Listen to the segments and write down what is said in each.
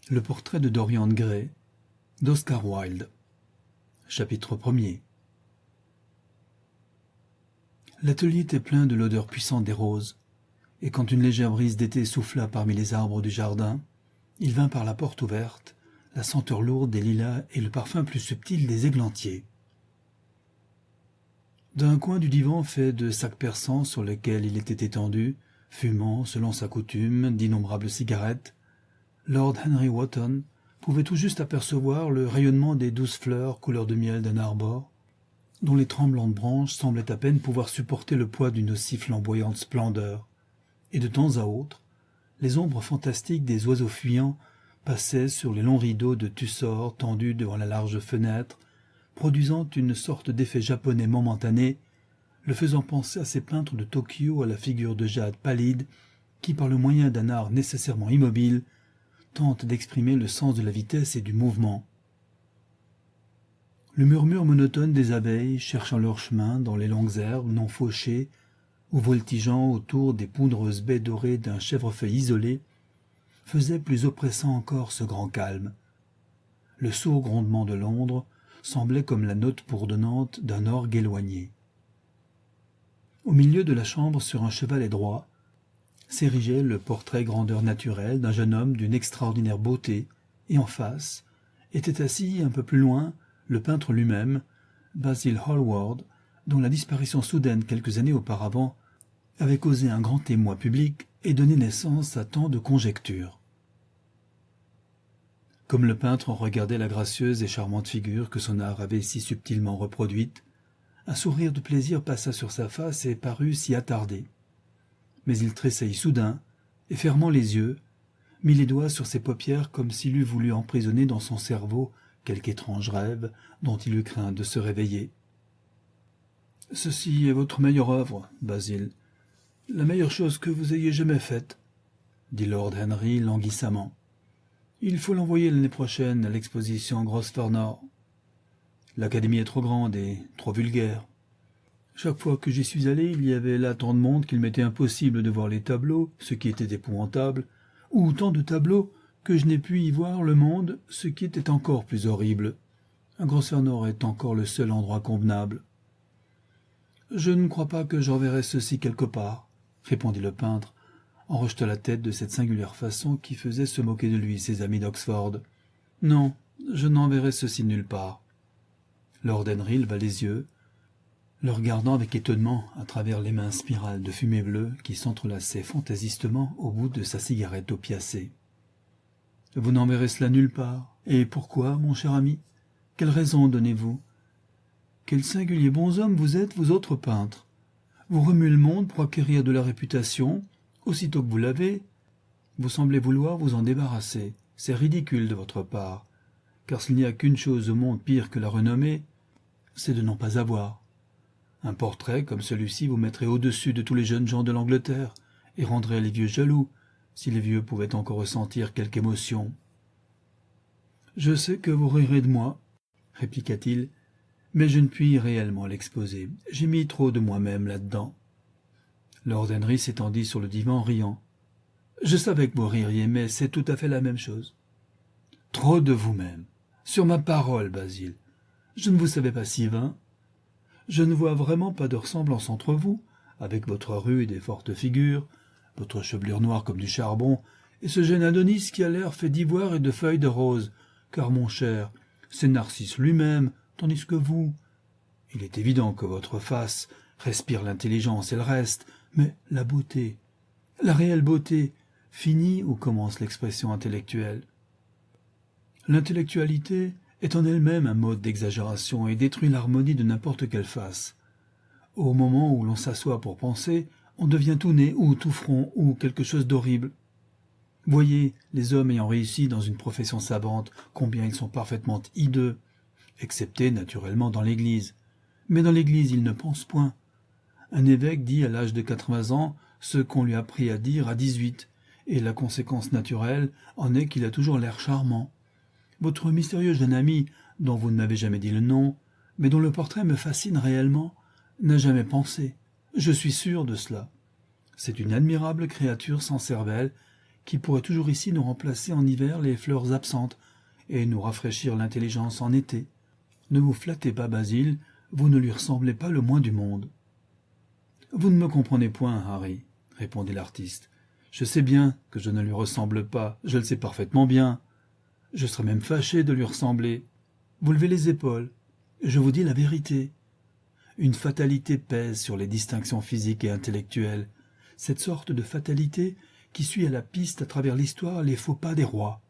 Le portrait de Dorian Gray d'Oscar Wilde. Chapitre 1er. L'atelier était plein de l'odeur puissante des roses, et quand une légère brise d'été souffla parmi les arbres du jardin, il vint par la porte ouverte la senteur lourde des lilas et le parfum plus subtil des églantiers. D'un coin du divan fait de sacs persans sur lequel il était étendu, fumant, selon sa coutume, d'innombrables cigarettes, Lord Henry Wotton pouvait tout juste apercevoir le rayonnement des douces fleurs couleur de miel d'un arbore, dont les tremblantes branches semblaient à peine pouvoir supporter le poids d'une aussi flamboyante splendeur, et de temps à autre, les ombres fantastiques des oiseaux fuyants passaient sur les longs rideaux de tussor tendus devant la large fenêtre, produisant une sorte d'effet japonais momentané, le faisant penser à ces peintres de Tokyo à la figure de jade pallide qui, par le moyen d'un art nécessairement immobile, tentent d'exprimer le sens de la vitesse et du mouvement. Le murmure monotone des abeilles cherchant leur chemin dans les longues herbes non fauchées ou voltigeant autour des poudreuses baies dorées d'un chèvrefeuille isolé faisait plus oppressant encore ce grand calme. Le sourd grondement de Londres semblait comme la note bourdonnante d'un orgue éloigné. Au milieu de la chambre, sur un chevalet droit, s'érigeait le portrait grandeur naturelle d'un jeune homme d'une extraordinaire beauté, et en face était assis, un peu plus loin, le peintre lui-même, Basil Hallward, dont la disparition soudaine quelques années auparavant avait causé un grand émoi public et donné naissance à tant de conjectures. Comme le peintre en regardait la gracieuse et charmante figure que son art avait si subtilement reproduite, un sourire de plaisir passa sur sa face et parut s'y attarder. Mais il tressaillit soudain, et fermant les yeux, mit les doigts sur ses paupières comme s'il eût voulu emprisonner dans son cerveau quelque étrange rêve dont il eût craint de se réveiller. « Ceci est votre meilleure œuvre, Basil, la meilleure chose que vous ayez jamais faite, » dit Lord Henry languissamment. « Il faut l'envoyer l'année prochaine à l'exposition Grosvenor. L'académie est trop grande et trop vulgaire. Chaque fois que j'y suis allé, il y avait là tant de monde qu'il m'était impossible de voir les tableaux, ce qui était épouvantable, ou tant de tableaux que je n'ai pu y voir le monde, ce qui était encore plus horrible. Grosvenor est encore le seul endroit convenable. »« Je ne crois pas que j'enverrai ceci quelque part, » répondit le peintre, en rejetant la tête de cette singulière façon qui faisait se moquer de lui ses amis d'Oxford. « Non, je n'enverrai ceci nulle part. » Lord Henry leva les yeux, le regardant avec étonnement à travers les minces spirales de fumée bleue qui s'entrelaçaient fantaisistement au bout de sa cigarette opiacée. « Vous n'enverrez cela nulle part. Et pourquoi, mon cher ami? Quelle raison donnez-vous? Quel singulier bonhomme vous êtes, vous autres peintres. Vous remuez le monde pour acquérir de la réputation. Aussitôt que vous l'avez, vous semblez vouloir vous en débarrasser. C'est ridicule de votre part, car s'il n'y a qu'une chose au monde pire que la renommée, c'est de n'en pas avoir. Un portrait comme celui-ci vous mettrait au-dessus de tous les jeunes gens de l'Angleterre et rendrait les vieux jaloux, si les vieux pouvaient encore ressentir quelque émotion. « Je sais que vous rirez de moi, » répliqua-t-il, « mais je ne puis réellement l'exposer. J'ai mis trop de moi-même là-dedans. » Lord Henry s'étendit sur le divan en riant. « Je savais que vous ririez, mais c'est tout à fait la même chose. »« Trop de vous-même. Sur ma parole, Basil. Je ne vous savais pas si vain. Je ne vois vraiment pas de ressemblance entre vous, avec votre rude et forte figure, votre chevelure noire comme du charbon, et ce jeune Adonis qui a l'air fait d'ivoire et de feuilles de rose, car, mon cher, c'est Narcisse lui-même, tandis que vous... Il est évident que votre face respire l'intelligence et le reste, mais la beauté, la réelle beauté, finit où commence l'expression intellectuelle. L'intellectualité est en elle-même un mode d'exagération et détruit l'harmonie de n'importe quelle face. Au moment où l'on s'assoit pour penser, on devient tout nez ou tout front ou quelque chose d'horrible. Voyez, les hommes ayant réussi dans une profession savante, combien ils sont parfaitement hideux, excepté naturellement dans l'Église. Mais dans l'Église, ils ne pensent point. Un évêque dit à l'âge de 80 ans ce qu'on lui a appris à dire à 18, et la conséquence naturelle en est qu'il a toujours l'air charmant. Votre mystérieux jeune ami, dont vous ne m'avez jamais dit le nom, mais dont le portrait me fascine réellement, n'a jamais pensé. Je suis sûr de cela. C'est une admirable créature sans cervelle qui pourrait toujours ici nous remplacer en hiver les fleurs absentes et nous rafraîchir l'intelligence en été. Ne vous flattez pas, Basil, vous ne lui ressemblez pas le moins du monde. Vous ne me comprenez point, Harry, répondit l'artiste. Je sais bien que je ne lui ressemble pas, je le sais parfaitement bien. Je serais même fâché de lui ressembler. Vous levez les épaules. Je vous dis la vérité. Une fatalité pèse sur les distinctions physiques et intellectuelles, cette sorte de fatalité qui suit à la piste à travers l'histoire les faux pas des rois.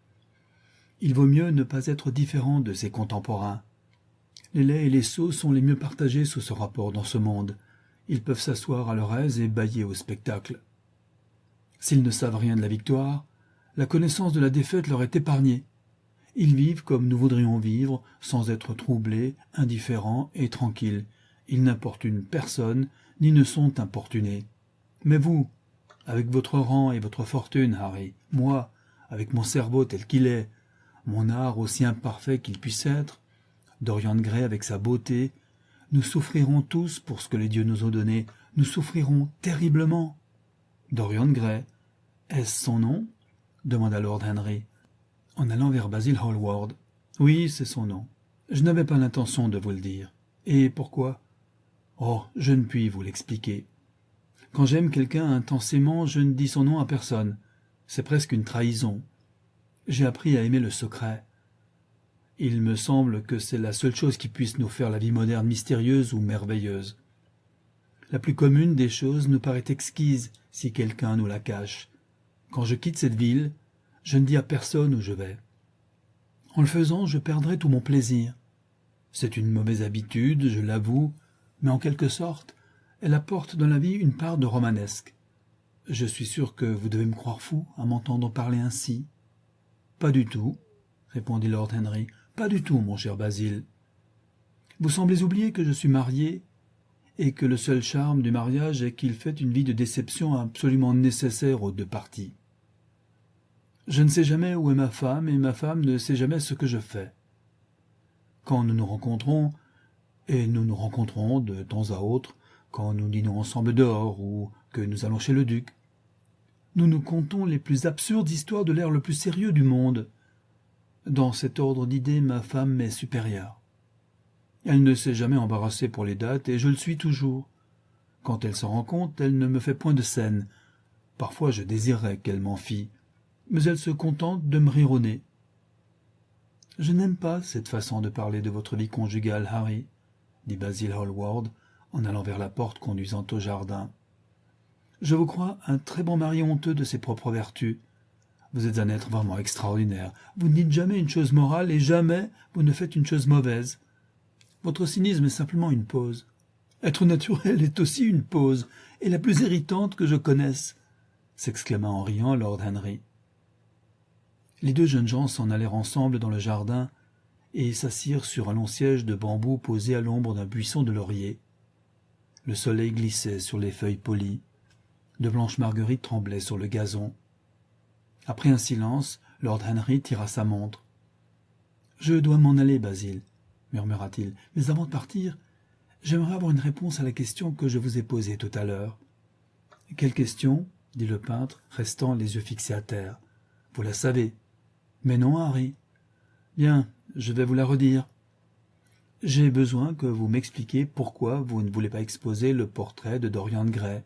Il vaut mieux ne pas être différent de ses contemporains. Les laids et les sots sont les mieux partagés sous ce rapport dans ce monde. Ils peuvent s'asseoir à leur aise et bâiller au spectacle. S'ils ne savent rien de la victoire, la connaissance de la défaite leur est épargnée. Ils vivent comme nous voudrions vivre, sans être troublés, indifférents et tranquilles. Ils n'importunent personne, ni ne sont importunés. Mais vous, avec votre rang et votre fortune, Harry, moi, avec mon cerveau tel qu'il est, mon art aussi imparfait qu'il puisse être, Dorian Gray avec sa beauté, nous souffrirons tous pour ce que les dieux nous ont donné, nous souffrirons terriblement. Dorian Gray, est-ce son nom? Demanda Lord Henry, en allant vers Basil Hallward. Oui, c'est son nom. Je n'avais pas l'intention de vous le dire. Et pourquoi? Oh, je ne puis vous l'expliquer. Quand j'aime quelqu'un intensément, je ne dis son nom à personne. C'est presque une trahison. J'ai appris à aimer le secret. Il me semble que c'est la seule chose qui puisse nous faire la vie moderne mystérieuse ou merveilleuse. La plus commune des choses nous paraît exquise si quelqu'un nous la cache. Quand je quitte cette ville, je ne dis à personne où je vais. En le faisant, je perdrai tout mon plaisir. C'est une mauvaise habitude, je l'avoue, mais en quelque sorte, elle apporte dans la vie une part de romanesque. Je suis sûr que vous devez me croire fou à m'entendre parler ainsi. Pas du tout, répondit Lord Henry. Pas du tout, mon cher Basil. Vous semblez oublier que je suis marié et que le seul charme du mariage est qu'il fait une vie de déception absolument nécessaire aux deux parties. Je ne sais jamais où est ma femme et ma femme ne sait jamais ce que je fais. Quand nous nous rencontrons, et nous nous rencontrons de temps à autre, quand nous dînons ensemble dehors ou que nous allons chez le duc, nous nous contons les plus absurdes histoires de l'air le plus sérieux du monde. Dans cet ordre d'idées, ma femme m'est supérieure. Elle ne s'est jamais embarrassée pour les dates, et je le suis toujours. Quand elle s'en rend compte, elle ne me fait point de scène. Parfois je désirerais qu'elle m'en fît, mais elle se contente de me rire au nez. Je n'aime pas cette façon de parler de votre vie conjugale, Harry, dit Basil Hallward, en allant vers la porte conduisant au jardin. Je vous crois un très bon mari honteux de ses propres vertus. Vous êtes un être vraiment extraordinaire. Vous ne dites jamais une chose morale et jamais vous ne faites une chose mauvaise. Votre cynisme est simplement une pose. Être naturel est aussi une pose, et la plus irritante que je connaisse, s'exclama en riant Lord Henry. Les deux jeunes gens s'en allèrent ensemble dans le jardin et s'assirent sur un long siège de bambou posé à l'ombre d'un buisson de laurier. Le soleil glissait sur les feuilles polies. De blanches marguerites tremblaient sur le gazon. Après un silence, Lord Henry tira sa montre. « Je dois m'en aller, Basil, » murmura-t-il, « mais avant de partir, j'aimerais avoir une réponse à la question que je vous ai posée tout à l'heure. »« Quelle question ?» dit le peintre, restant les yeux fixés à terre. « Vous la savez. »« Mais non, Harry. »« Bien, je vais vous la redire. J'ai besoin que vous m'expliquiez pourquoi vous ne voulez pas exposer le portrait de Dorian Gray.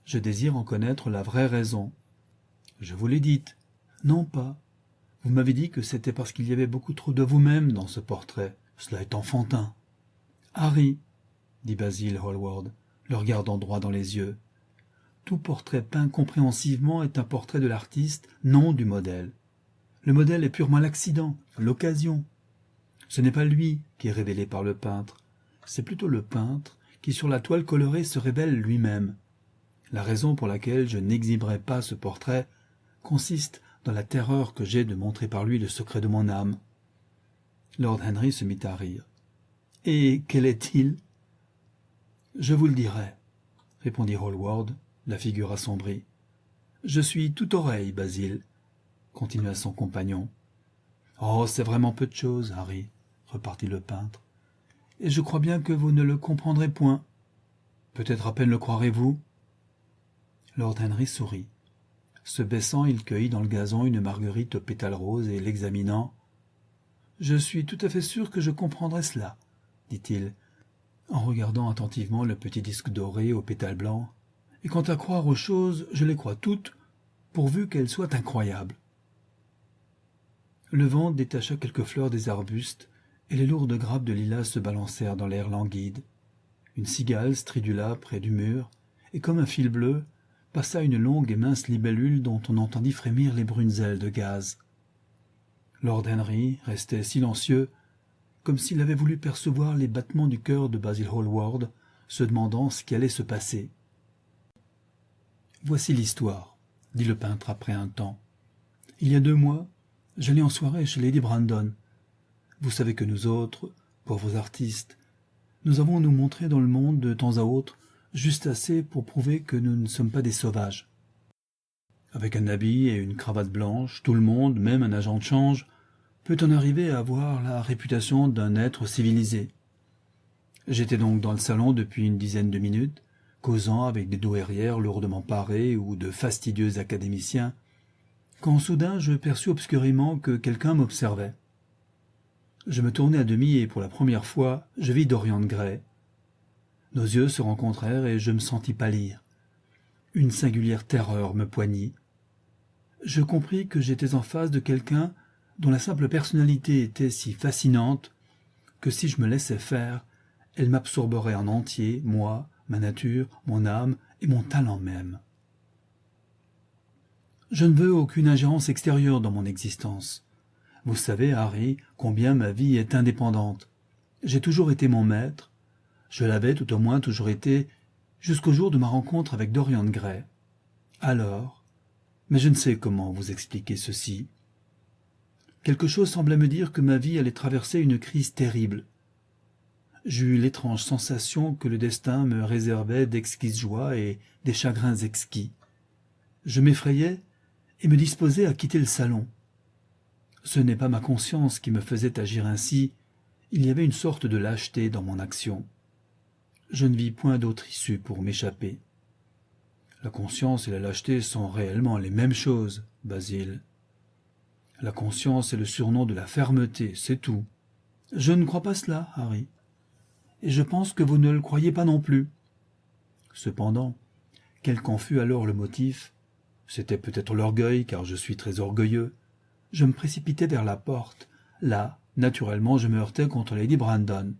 Je désire en connaître la vraie raison. » Je vous l'ai dite. Non pas. Vous m'avez dit que c'était parce qu'il y avait beaucoup trop de vous-même dans ce portrait. Cela est enfantin. Harry, dit Basil Hallward, le regardant droit dans les yeux, tout portrait peint compréhensivement est un portrait de l'artiste, non du modèle. Le modèle est purement l'accident, l'occasion. Ce n'est pas lui qui est révélé par le peintre, c'est plutôt le peintre qui sur la toile colorée se révèle lui-même. La raison pour laquelle je n'exhiberai pas ce portrait consiste dans la terreur que j'ai de montrer par lui le secret de mon âme. Lord Henry se mit à rire. « Et quel est-il » ? « Je vous le dirai, » répondit Hallward, la figure assombrie. « Je suis tout oreille, Basil, » continua son compagnon. « Oh, c'est vraiment peu de chose, Harry, » repartit le peintre. « Et je crois bien que vous ne le comprendrez point. Peut-être à peine le croirez-vous ?» Lord Henry sourit. Se baissant, il cueillit dans le gazon une marguerite aux pétales roses et l'examinant. « Je suis tout à fait sûr que je comprendrai cela, » dit-il, en regardant attentivement le petit disque doré aux pétales blancs. « Et quant à croire aux choses, je les crois toutes, pourvu qu'elles soient incroyables. » Le vent détacha quelques fleurs des arbustes, et les lourdes grappes de lilas se balancèrent dans l'air languide. Une cigale stridula près du mur, et comme un fil bleu, passa une longue et mince libellule dont on entendit frémir les brunes ailes de gaz. Lord Henry restait silencieux, comme s'il avait voulu percevoir les battements du cœur de Basil Hallward, se demandant ce qui allait se passer. « Voici l'histoire, » dit le peintre après un temps. « Il y a 2 mois, j'allais en soirée chez Lady Brandon. Vous savez que nous autres, pauvres artistes, nous avons nous montré dans le monde de temps à autre, juste assez pour prouver que nous ne sommes pas des sauvages. Avec un habit et une cravate blanche, tout le monde, même un agent de change, peut en arriver à avoir la réputation d'un être civilisé. J'étais donc dans le salon depuis une dizaine de minutes, causant avec des douairières lourdement parées ou de fastidieux académiciens, quand soudain je perçus obscurément que quelqu'un m'observait. Je me tournai à demi et pour la première fois, je vis Dorian Gray. Nos yeux se rencontrèrent et je me sentis pâlir. Une singulière terreur me poignit. Je compris que j'étais en face de quelqu'un dont la simple personnalité était si fascinante que si je me laissais faire, elle m'absorberait en entier, moi, ma nature, mon âme et mon talent même. Je ne veux aucune ingérence extérieure dans mon existence. Vous savez, Harry, combien ma vie est indépendante. J'ai toujours été mon maître. Je l'avais tout au moins toujours été jusqu'au jour de ma rencontre avec Dorian Gray. Alors, mais je ne sais comment vous expliquer ceci. Quelque chose semblait me dire que ma vie allait traverser une crise terrible. J'eus l'étrange sensation que le destin me réservait d'exquises joies et des chagrins exquis. Je m'effrayais et me disposais à quitter le salon. Ce n'est pas ma conscience qui me faisait agir ainsi, il y avait une sorte de lâcheté dans mon action. Je ne vis point d'autre issue pour m'échapper. La conscience et la lâcheté sont réellement les mêmes choses, Basil. La conscience est le surnom de la fermeté, c'est tout. Je ne crois pas cela, Harry. Et je pense que vous ne le croyez pas non plus. Cependant, quel qu'en fût alors le motif, c'était peut-être l'orgueil, car je suis très orgueilleux, je me précipitai vers la porte. Là, naturellement, je me heurtai contre Lady Brandon.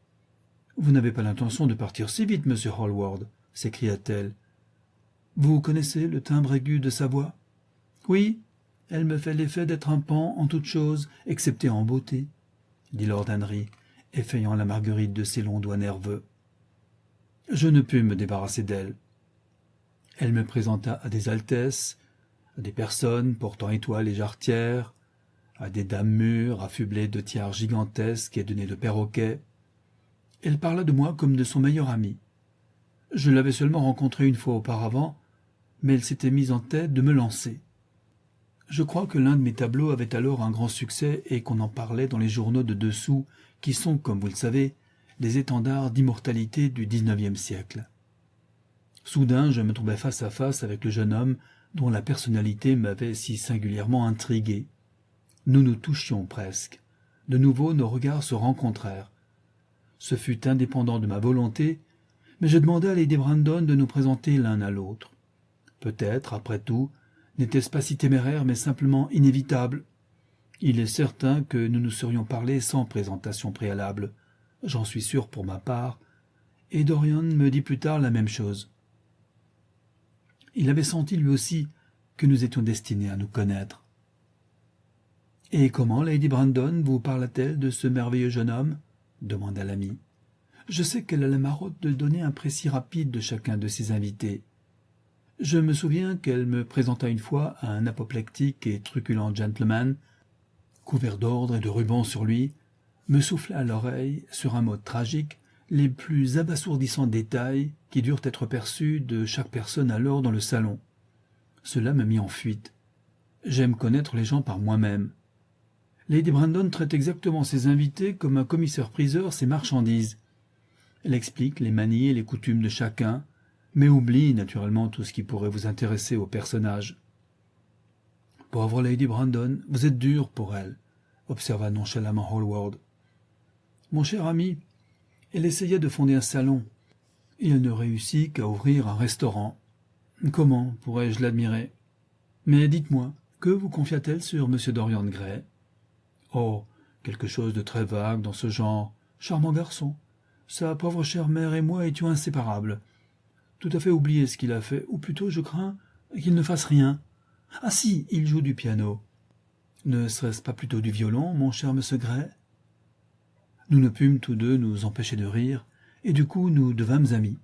« Vous n'avez pas l'intention de partir si vite, monsieur Hallward, s'écria-t-elle. « Vous connaissez le timbre aigu de sa voix ? » ?»« Oui, elle me fait l'effet d'être un pan en toute chose, excepté en beauté, » dit Lord Henry, effeuillant la marguerite de ses longs doigts nerveux. Je ne pus me débarrasser d'elle. Elle me présenta à des altesses, à des personnes portant étoiles et jarretières, à des dames mûres, affublées de tiares gigantesques et de nez de perroquet. Elle parla de moi comme de son meilleur ami. Je l'avais seulement rencontrée une fois auparavant, mais elle s'était mise en tête de me lancer. Je crois que l'un de mes tableaux avait alors un grand succès et qu'on en parlait dans les journaux de dessous, qui sont, comme vous le savez, des étendards d'immortalité du XIXe siècle. Soudain, je me trouvais face à face avec le jeune homme dont la personnalité m'avait si singulièrement intrigué. Nous nous touchions presque. De nouveau, nos regards se rencontrèrent. Ce fut indépendant de ma volonté, mais je demandai à Lady Brandon de nous présenter l'un à l'autre. Peut-être, après tout, n'était-ce pas si téméraire, mais simplement inévitable. Il est certain que nous nous serions parlé sans présentation préalable, j'en suis sûr pour ma part, et Dorian me dit plus tard la même chose. Il avait senti lui aussi que nous étions destinés à nous connaître. « Et comment Lady Brandon vous parla-t-elle de ce merveilleux jeune homme ?» demanda l'ami. « Je sais qu'elle a la marotte de donner un précis rapide de chacun de ses invités. Je me souviens qu'elle me présenta une fois à un apoplectique et truculent gentleman, couvert d'ordre et de rubans sur lui, me souffla à l'oreille, sur un mode tragique, les plus abasourdissants détails qui durent être perçus de chaque personne alors dans le salon. Cela me mit en fuite. J'aime connaître les gens par moi-même. Lady Brandon traite exactement ses invités comme un commissaire-priseur ses marchandises. Elle explique les manies et les coutumes de chacun, mais oublie naturellement tout ce qui pourrait vous intéresser au personnage. Pauvre Lady Brandon, vous êtes dur pour elle, observa nonchalamment Hallward. Mon cher ami, elle essayait de fonder un salon, et elle ne réussit qu'à ouvrir un restaurant. Comment pourrais-je l'admirer? Mais dites-moi, que vous confia-t-elle sur M. Dorian Gray? Oh, quelque chose de très vague dans ce genre. Charmant garçon. Sa pauvre chère mère et moi étions inséparables. Tout à fait oublié ce qu'il a fait, ou plutôt, je crains, qu'il ne fasse rien. Ah si, il joue du piano. Ne serait-ce pas plutôt du violon, mon cher monsieur Gray? Nous ne pûmes tous deux nous empêcher de rire, et du coup nous devînmes amis.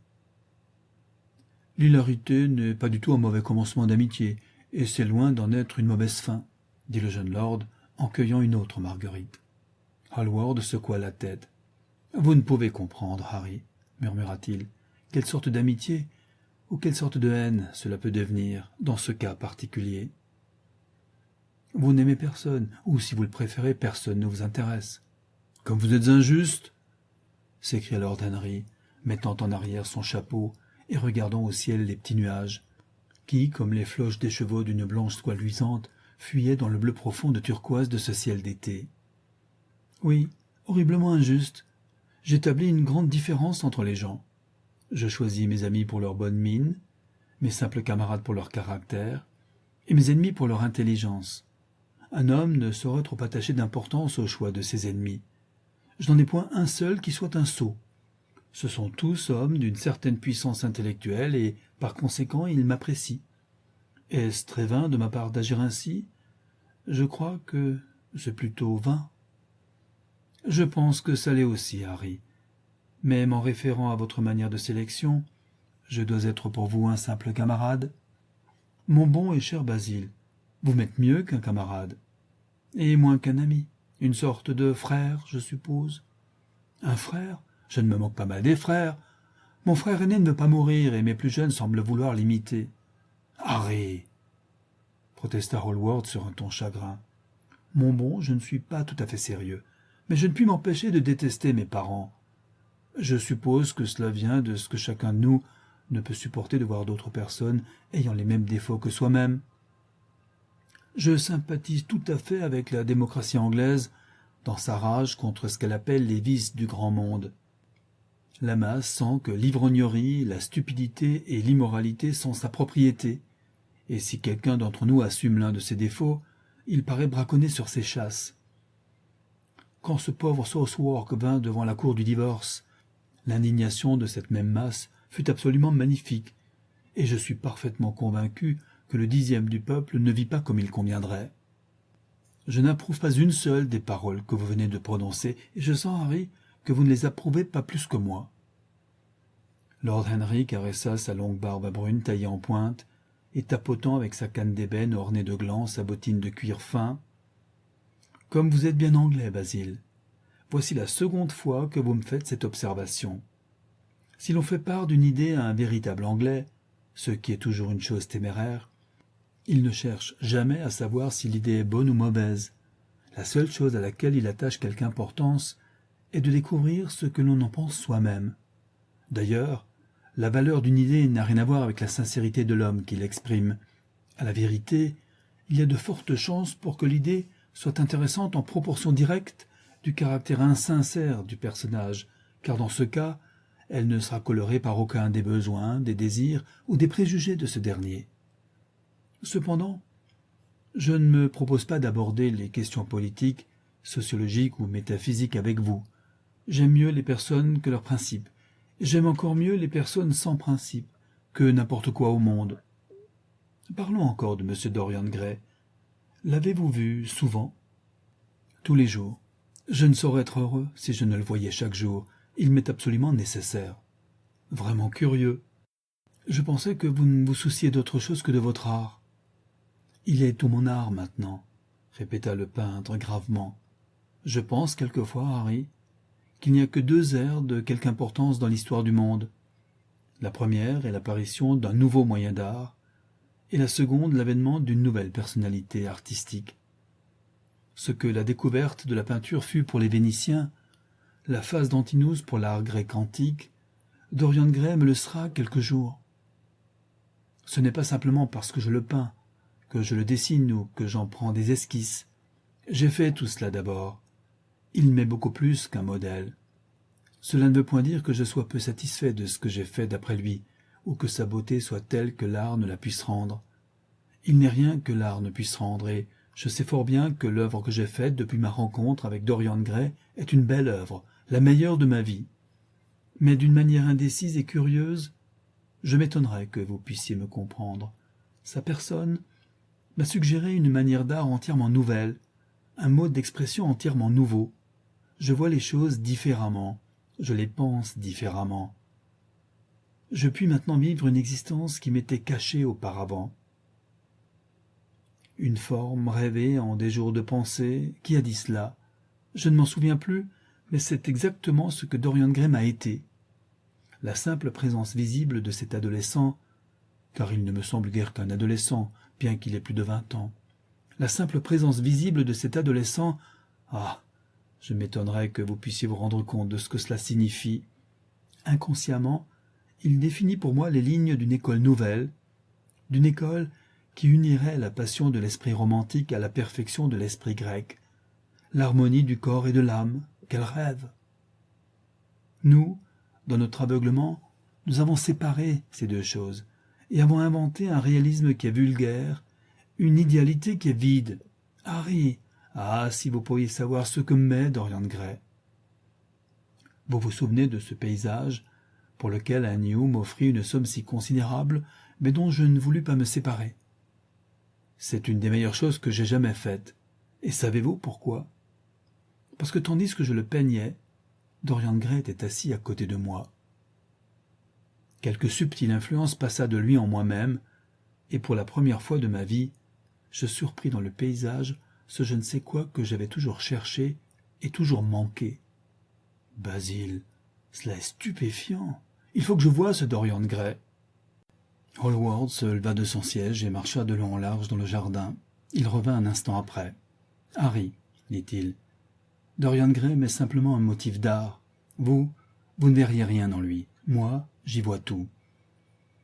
L'hilarité n'est pas du tout un mauvais commencement d'amitié, et c'est loin d'en être une mauvaise fin, dit le jeune lord, en cueillant une autre marguerite. Hallward secoua la tête. Vous ne pouvez comprendre, Harry, murmura-t-il, quelle sorte d'amitié ou quelle sorte de haine cela peut devenir dans ce cas particulier. Vous n'aimez personne, ou si vous le préférez, personne ne vous intéresse. Comme vous êtes injuste, s'écria Lord Henry, mettant en arrière son chapeau et regardant au ciel les petits nuages, qui, comme les floches des chevaux d'une blanche soie luisante, fuyaient dans le bleu profond de turquoise de ce ciel d'été. Oui, horriblement injuste. J'établis une grande différence entre les gens. Je choisis mes amis pour leur bonne mine, mes simples camarades pour leur caractère, et mes ennemis pour leur intelligence. Un homme ne saurait trop attacher d'importance au choix de ses ennemis. Je n'en ai point un seul qui soit un sot. Ce sont tous hommes d'une certaine puissance intellectuelle et, par conséquent, ils m'apprécient. Est-ce très vain de ma part d'agir ainsi? Je crois que c'est plutôt vain. Je pense que ça l'est aussi, Harry. Mais m'en référant à votre manière de sélection, je dois être pour vous un simple camarade. Mon bon et cher Basil, vous m'êtes mieux qu'un camarade, et moins qu'un ami, une sorte de frère, je suppose. Un frère? Je ne me moque pas mal des frères. Mon frère aîné ne veut pas mourir, et mes plus jeunes semblent vouloir l'imiter. Harry, protesta Hallward sur un ton chagrin. Mon bon, je ne suis pas tout à fait sérieux, mais je ne puis m'empêcher de détester mes parents. Je suppose que cela vient de ce que chacun de nous ne peut supporter de voir d'autres personnes ayant les mêmes défauts que soi-même. Je sympathise tout à fait avec la démocratie anglaise dans sa rage contre ce qu'elle appelle les vices du grand monde. La masse sent que l'ivrognerie, la stupidité et l'immoralité sont sa propriété, et si quelqu'un d'entre nous assume l'un de ses défauts, il paraît braconner sur ses chasses. Quand ce pauvre Southwark vint devant la cour du divorce, l'indignation de cette même masse fut absolument magnifique, et je suis parfaitement convaincu que le 10e du peuple ne vit pas comme il conviendrait. Je n'approuve pas une seule des paroles que vous venez de prononcer, et je sens, Harry, que vous ne les approuvez pas plus que moi. Lord Henry caressa sa longue barbe brune taillée en pointe, et tapotant avec sa canne d'ébène ornée de glands sa bottine de cuir fin. « Comme vous êtes bien anglais, Basil. Voici la seconde fois que vous me faites cette observation. Si l'on fait part d'une idée à un véritable Anglais, ce qui est toujours une chose téméraire, il ne cherche jamais à savoir si l'idée est bonne ou mauvaise. La seule chose à laquelle il attache quelque importance est de découvrir ce que l'on en pense soi-même. D'ailleurs, la valeur d'une idée n'a rien à voir avec la sincérité de l'homme qui l'exprime. À la vérité, il y a de fortes chances pour que l'idée soit intéressante en proportion directe du caractère insincère du personnage, car dans ce cas, elle ne sera colorée par aucun des besoins, des désirs ou des préjugés de ce dernier. Cependant, je ne me propose pas d'aborder les questions politiques, sociologiques ou métaphysiques avec vous. J'aime mieux les personnes que leurs principes. J'aime encore mieux les personnes sans principe que n'importe quoi au monde. Parlons encore de M. Dorian Gray. L'avez-vous vu souvent? Tous les jours. Je ne saurais être heureux si je ne le voyais chaque jour. Il m'est absolument nécessaire. Vraiment curieux. Je pensais que vous ne vous souciez d'autre chose que de votre art. Il est tout mon art maintenant, répéta le peintre gravement. Je pense quelquefois, Harry, qu'il n'y a que 2 ères de quelque importance dans l'histoire du monde. La première est l'apparition d'un nouveau moyen d'art, et la seconde l'avènement d'une nouvelle personnalité artistique. Ce que la découverte de la peinture fut pour les Vénitiens, la phase d'Antinous pour l'art grec antique, Dorian Gray me le sera quelque jour. Ce n'est pas simplement parce que je le peins que je le dessine ou que j'en prends des esquisses. J'ai fait tout cela d'abord. Il m'est beaucoup plus qu'un modèle. Cela ne veut point dire que je sois peu satisfait de ce que j'ai fait d'après lui, ou que sa beauté soit telle que l'art ne la puisse rendre. Il n'est rien que l'art ne puisse rendre, et je sais fort bien que l'œuvre que j'ai faite depuis ma rencontre avec Dorian Gray est une belle œuvre, la meilleure de ma vie. Mais d'une manière indécise et curieuse, je m'étonnerais que vous puissiez me comprendre. Sa personne m'a suggéré une manière d'art entièrement nouvelle, un mode d'expression entièrement nouveau. Je vois les choses différemment, je les pense différemment. Je puis maintenant vivre une existence qui m'était cachée auparavant. Une forme rêvée en des jours de pensée, qui a dit cela? Je ne m'en souviens plus, mais c'est exactement ce que Dorian Gray m'a été. La simple présence visible de cet adolescent, car il ne me semble guère qu'un adolescent, bien qu'il ait plus de 20 ans, la simple présence visible de cet adolescent, ah, je m'étonnerais que vous puissiez vous rendre compte de ce que cela signifie. Inconsciemment, il définit pour moi les lignes d'une école nouvelle, d'une école qui unirait la passion de l'esprit romantique à la perfection de l'esprit grec, l'harmonie du corps et de l'âme. Quel rêve! Nous, dans notre aveuglement, nous avons séparé ces deux choses et avons inventé un réalisme qui est vulgaire, une idéalité qui est vide. Harry, ah, si vous pourriez savoir ce que m'est Dorian Gray. Vous vous souvenez de ce paysage pour lequel Annie Hu m'offrit une somme si considérable, mais dont je ne voulus pas me séparer. C'est une des meilleures choses que j'ai jamais faites. Et savez-vous pourquoi? Parce que tandis que je le peignais, Dorian Gray était assis à côté de moi. Quelque subtile influence passa de lui en moi-même, et pour la première fois de ma vie, je surpris dans le paysage ce je ne sais quoi que j'avais toujours cherché et toujours manqué. Basil, cela est stupéfiant. Il faut que je voie ce Dorian Gray. Hallward se leva de son siège et marcha de long en large dans le jardin. Il revint un instant après. « Harry, dit-il, Dorian Gray m'est simplement un motif d'art. Vous ne verriez rien en lui. Moi, j'y vois tout.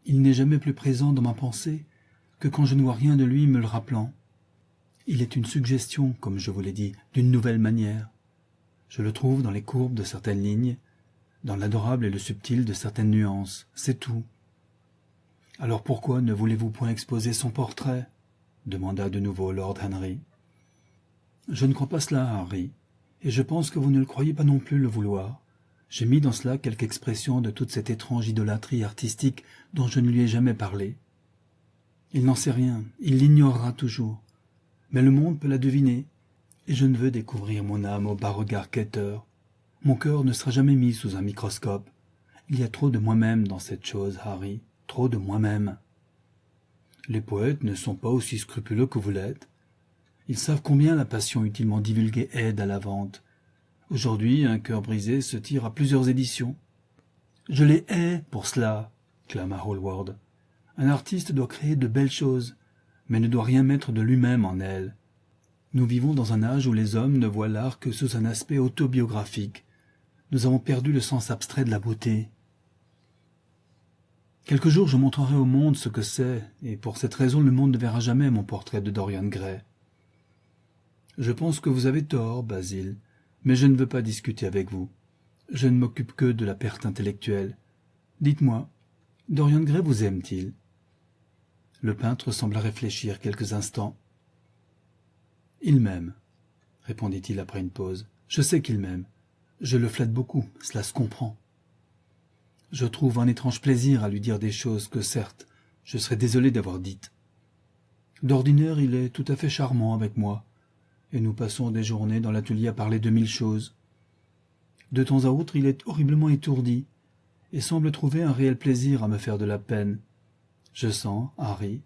Il n'est jamais plus présent dans ma pensée que quand je ne vois rien de lui me le rappelant. Il est une suggestion, comme je vous l'ai dit, d'une nouvelle manière. Je le trouve dans les courbes de certaines lignes, dans l'adorable et le subtil de certaines nuances. C'est tout. Alors pourquoi ne voulez-vous point exposer son portrait? Demanda de nouveau Lord Henry. Je ne crois pas cela, Harry, et je pense que vous ne le croyez pas non plus le vouloir. J'ai mis dans cela quelque expression de toute cette étrange idolâtrie artistique dont je ne lui ai jamais parlé. Il n'en sait rien, il l'ignorera toujours. Mais le monde peut la deviner, et je ne veux découvrir mon âme au bas regard quêteur. Mon cœur ne sera jamais mis sous un microscope. Il y a trop de moi-même dans cette chose, Harry, trop de moi-même. Les poètes ne sont pas aussi scrupuleux que vous l'êtes. Ils savent combien la passion utilement divulguée aide à la vente. Aujourd'hui, un cœur brisé se tire à plusieurs éditions. Je les hais pour cela, clama Hallward. Un artiste doit créer de belles choses, mais ne doit rien mettre de lui-même en elles. Nous vivons dans un âge où les hommes ne voient l'art que sous un aspect autobiographique. Nous avons perdu le sens abstrait de la beauté. Quelque jour, je montrerai au monde ce que c'est, et pour cette raison, le monde ne verra jamais mon portrait de Dorian Gray. Je pense que vous avez tort, Basil, mais je ne veux pas discuter avec vous. Je ne m'occupe que de la perte intellectuelle. Dites-moi, Dorian Gray vous aime-t-il? Le peintre sembla réfléchir quelques instants. « Il m'aime, » répondit-il après une pause. « Je sais qu'il m'aime. Je le flatte beaucoup, cela se comprend. Je trouve un étrange plaisir à lui dire des choses que, certes, je serais désolé d'avoir dites. D'ordinaire, il est tout à fait charmant avec moi, et nous passons des journées dans l'atelier à parler de 1000 choses. De temps à autre, il est horriblement étourdi, et semble trouver un réel plaisir à me faire de la peine. Je sens, Harry,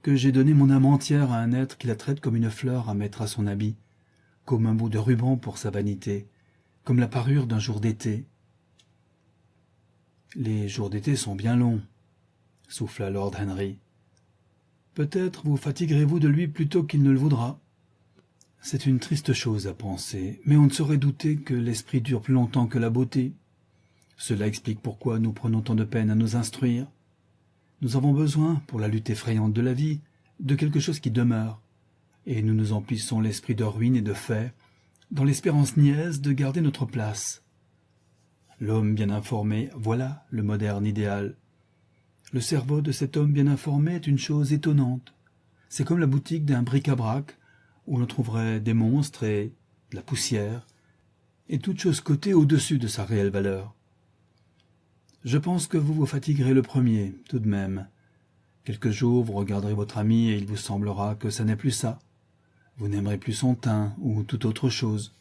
que j'ai donné mon âme entière à un être qui la traite comme une fleur à mettre à son habit, comme un bout de ruban pour sa vanité, comme la parure d'un jour d'été. Les jours d'été sont bien longs, souffla Lord Henry. Peut-être vous fatiguerez-vous de lui plutôt qu'il ne le voudra. C'est une triste chose à penser, mais on ne saurait douter que l'esprit dure plus longtemps que la beauté. Cela explique pourquoi nous prenons tant de peine à nous instruire. Nous avons besoin, pour la lutte effrayante de la vie, de quelque chose qui demeure, et nous nous emplissons l'esprit de ruines et de faits, dans l'espérance niaise de garder notre place. L'homme bien informé, voilà le moderne idéal. Le cerveau de cet homme bien informé est une chose étonnante. C'est comme la boutique d'un bric-à-brac, où l'on trouverait des monstres et de la poussière, et toute chose cotée au-dessus de sa réelle valeur. Je pense que vous vous fatiguerez le premier, tout de même. Quelques jours, vous regarderez votre ami et il vous semblera que ça n'est plus ça. Vous n'aimerez plus son teint ou toute autre chose.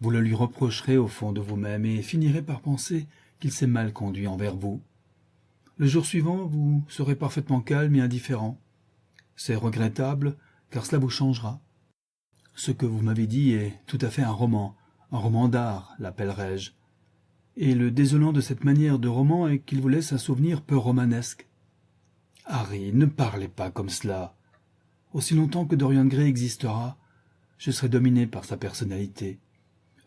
Vous le lui reprocherez au fond de vous-même et finirez par penser qu'il s'est mal conduit envers vous. Le jour suivant, vous serez parfaitement calme et indifférent. C'est regrettable, car cela vous changera. Ce que vous m'avez dit est tout à fait un roman d'art, l'appellerai-je. Et le désolant de cette manière de roman est qu'il vous laisse un souvenir peu romanesque. Harry, ne parlez pas comme cela. Aussi longtemps que Dorian Gray existera, je serai dominé par sa personnalité.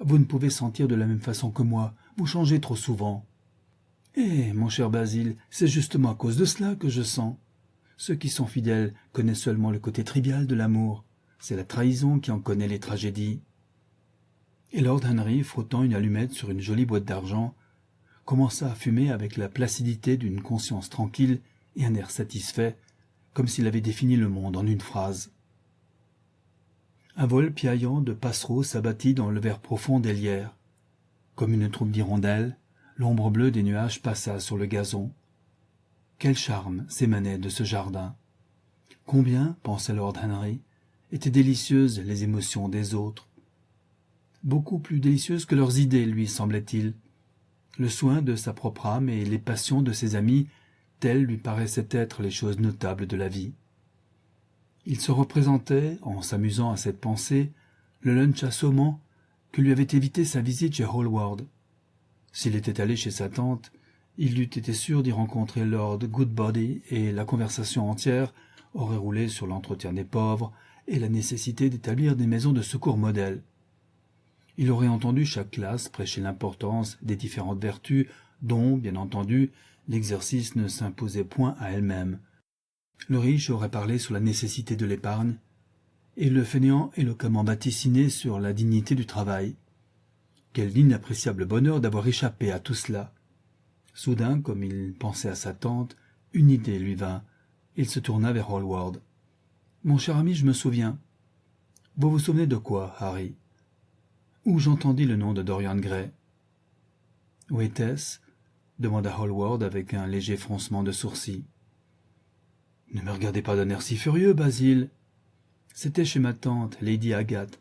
Vous ne pouvez sentir de la même façon que moi, vous changez trop souvent. Eh, mon cher Basil, c'est justement à cause de cela que je sens. Ceux qui sont fidèles connaissent seulement le côté trivial de l'amour. C'est la trahison qui en connaît les tragédies. Et Lord Henry, frottant une allumette sur une jolie boîte d'argent, commença à fumer avec la placidité d'une conscience tranquille et un air satisfait, comme s'il avait défini le monde en une phrase. Un vol piaillant de passereaux s'abattit dans le vert profond des lierres. Comme une troupe d'hirondelles, l'ombre bleue des nuages passa sur le gazon. Quel charme s'émanait de ce jardin! Combien, pensait Lord Henry, étaient délicieuses les émotions des autres. Beaucoup plus délicieuses que leurs idées, lui semblait-il. Le soin de sa propre âme et les passions de ses amis, telles lui paraissaient être les choses notables de la vie. Il se représentait, en s'amusant à cette pensée, le lunch assommant que lui avait évité sa visite chez Hallward. S'il était allé chez sa tante, il eût été sûr d'y rencontrer Lord Goodbody et la conversation entière aurait roulé sur l'entretien des pauvres et la nécessité d'établir des maisons de secours modèles. Il aurait entendu chaque classe prêcher l'importance des différentes vertus dont, bien entendu, l'exercice ne s'imposait point à elle-même. Le riche aurait parlé sur la nécessité de l'épargne, et le fainéant éloquemment vaticiné sur la dignité du travail. Quel inappréciable bonheur d'avoir échappé à tout cela! Soudain, comme il pensait à sa tante, une idée lui vint. Il se tourna vers Hallward. « Mon cher ami, je me souviens. »« Vous vous souvenez de quoi, Harry ?»« Où j'entendis le nom de Dorian Gray. »« Où était-ce » demanda Hallward avec un léger froncement de sourcils. « Ne me regardez pas d'un air si furieux, Basil. C'était chez ma tante, Lady Agathe.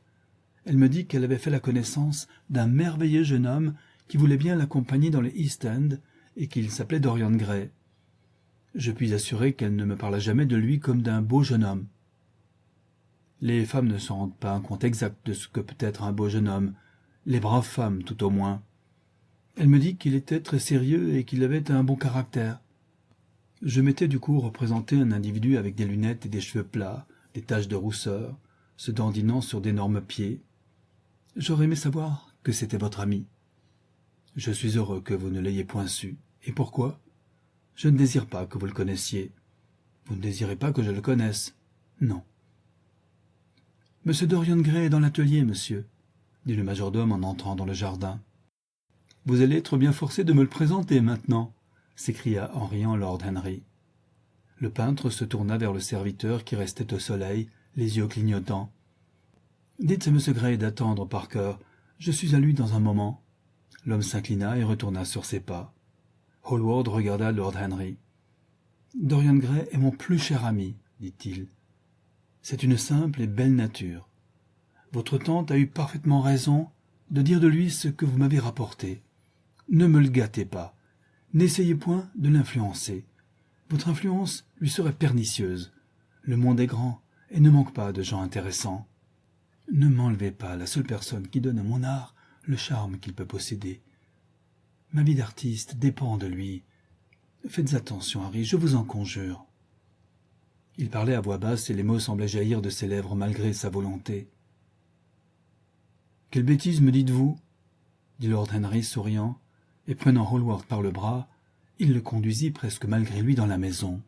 Elle me dit qu'elle avait fait la connaissance d'un merveilleux jeune homme qui voulait bien l'accompagner dans les East End et qu'il s'appelait Dorian Gray. Je puis assurer qu'elle ne me parla jamais de lui comme d'un beau jeune homme. Les femmes ne se rendent pas un compte exact de ce que peut être un beau jeune homme, les braves femmes tout au moins. Elle me dit qu'il était très sérieux et qu'il avait un bon caractère. Je m'étais du coup représenté un individu avec des lunettes et des cheveux plats, des taches de rousseur, se dandinant sur d'énormes pieds. J'aurais aimé savoir que c'était votre ami. Je suis heureux que vous ne l'ayez point su. Et pourquoi? Je ne désire pas que vous le connaissiez. Vous ne désirez pas que je le connaisse? Non. Monsieur Dorian Gray est dans l'atelier, monsieur, dit le majordome en entrant dans le jardin. Vous allez être bien forcé de me le présenter maintenant, s'écria en riant Lord Henry. Le peintre se tourna vers le serviteur qui restait au soleil, les yeux clignotants. Dites à monsieur Gray d'attendre, Parker. Je suis à lui dans un moment. L'homme s'inclina et retourna sur ses pas. Hallward regarda Lord Henry. Dorian Gray est mon plus cher ami, dit-il. C'est une simple et belle nature. Votre tante a eu parfaitement raison de dire de lui ce que vous m'avez rapporté. Ne me le gâtez pas. N'essayez point de l'influencer. Votre influence lui serait pernicieuse. Le monde est grand et ne manque pas de gens intéressants. Ne m'enlevez pas la seule personne qui donne à mon art le charme qu'il peut posséder. Ma vie d'artiste dépend de lui. Faites attention, Harry, je vous en conjure. Il parlait à voix basse et les mots semblaient jaillir de ses lèvres malgré sa volonté. « Quelle bêtise me dites-vous » dit Lord Henry souriant, et prenant Hallward par le bras, il le conduisit presque malgré lui dans la maison.